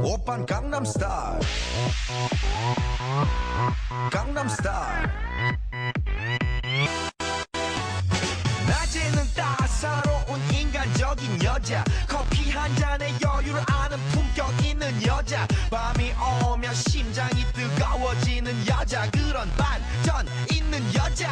오빤 강남스타일 강남스타일 낮에는 따사로운 인간적인 여자 커피 한 잔에 여유를 아는 품격 있는 여자 밤이 오면 심장이 뜨거워지는 여자 그런 반전 있는 여자